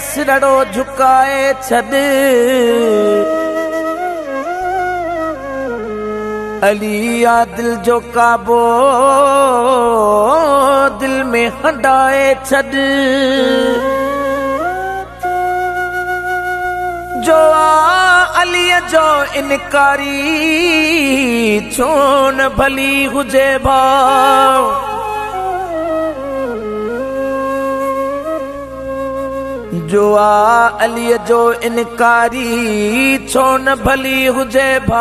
सिरड़ो झुकाए छॾ अली आ दिल जो काबो दिल में हंडाए छॾ जो अली जो इनकारी छो न भली हुजे भाव जो अली जो इनकारी छो न भली हुजे भाव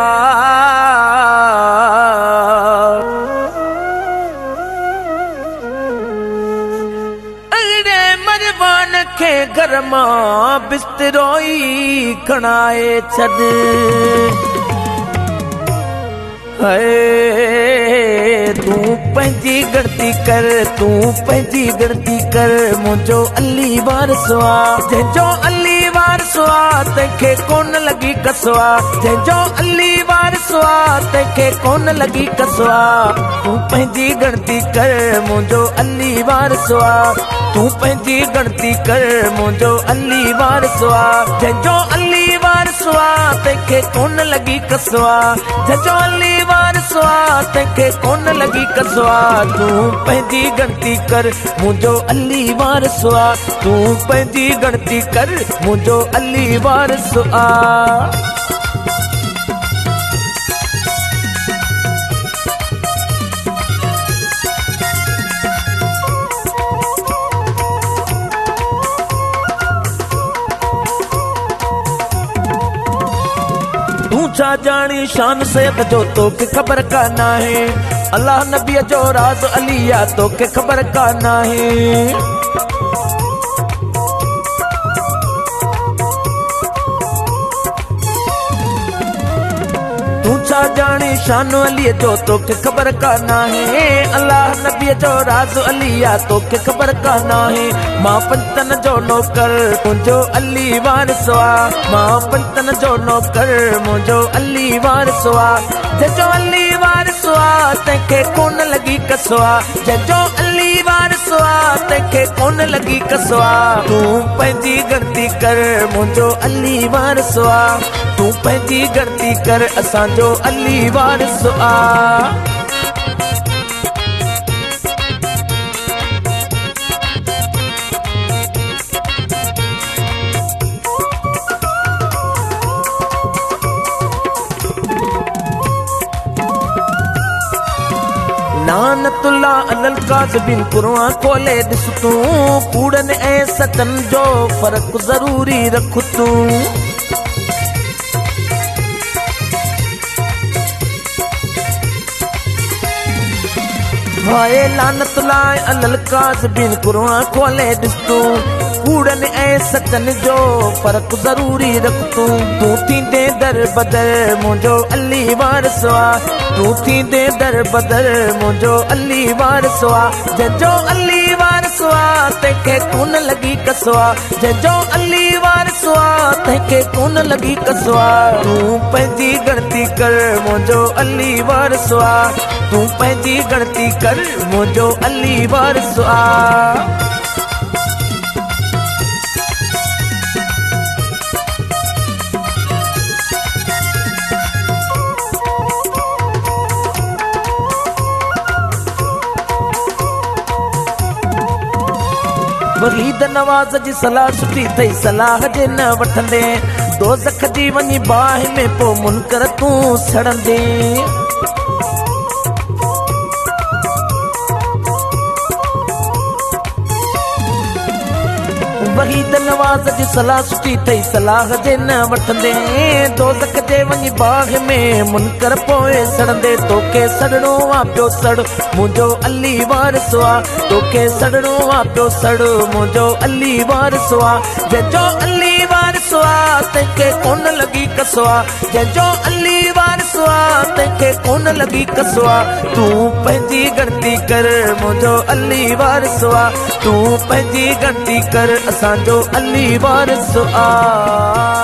अड़े मरवान के घर मां बिस्तरो ई खणाए छॾ तू पंहिंजी गणती कर तू पंहिंजी गणती कर मुझो अली वारसो आ जंहिंजो अली वारसो आ तंहिंखे कोन लगी कसो आ जंहिंजो अली वारसो आ तंहिंखे कोन लगी कसो आ तू पंहिंजी गणती कर मुझो अली वारसो आ तू पंहिंजी गणती कर मुझो अली वारसो आ जंहिंजो अली वारसो आ तंहिंखे कोन लगी कसो आ जंहिंजो अली वारसो आ तंहिंखे कोन लगी कसो आ तू पंहिंजी गणती कर मुझो अली वारसो आ तू पंहिंजी गणती कर मुझो अली वारसो आ तू छा जानी शान सैयद जो तोखे खबर का नाहे अल्लाह नबी जो राज अलिया तोखे खबर का नाहे तू छा जानी शान अली जो तोखे खबर का नाहे अल्लाह नबी जो राज अलिया तोखे खबर का नाहे मां पंचन जो नौकर मुझो अली वारसो आ मां पंचन जो नौकर मुझो अली वारसो आ जंहिंजो अली वारसो आ तंहिंखे कोन लगी कसो आ जंहिंजो अली वारसो आ तंहिंखे कोन लगी कसो आ तू पंहिंजी गणती कर मुझो अली वारसो आ तू पंहिंजी गणती कर असांजो अली वारसो आ लानतुल्ला अलल काज़िबिन कुरान खोले ॾिस तूं कूड़नि ऐं सचनि जो फ़र्क़ु ज़रूरी रख तूं हाय लानतुल्ला अलल काज़िबिन कुरान खोले ॾिस तूं कूड़नि ऐं सचनि जो फ़र्क़ु ज़रूरी रख तूं थींदे दर बदर मुझो अली वारसो आ तू थींदे दर बदर मुझो अली वारसो आ जंहिंजो अली वारसो आ तंहिंखे कोन लगी कसो आ जंहिंजो अली वारसो आ तंहिंखे कोन लगी कसो आ तू पंहिंजी गणती कर मुझो अली वारसो आ तू पंहिंजी गणती कर मुझो अली वारसो आ वरीद नवाज़ जी सलाह सुठी थई सलाह जे न वठंदे दोज़ख जी वञी बाहि में पो मुनकर तूं सड़ंदे वहीद नवाज़ जी सलाह सुठी थई सलाह जे न वठंदे दोज़ख जे वञी बाहि में मुनकर पोइ सड़ंदे तोखे सड़णो आ पियो सड़ मुझो अली वारसो आ तोखे सड़णो आ पियो सड़ मुझो अली वारसो आ जंहिंजो अली वारसो आ तंहिंखे कोन लगी कसो आ जंहिंजो अली वारसो आ तंहिंखे कोन लगी कसो आ तू पंहिंजी गणती कर मुझो अली वारसो आ तू पंहिंजी गणती कर असांजो अली वारसो आ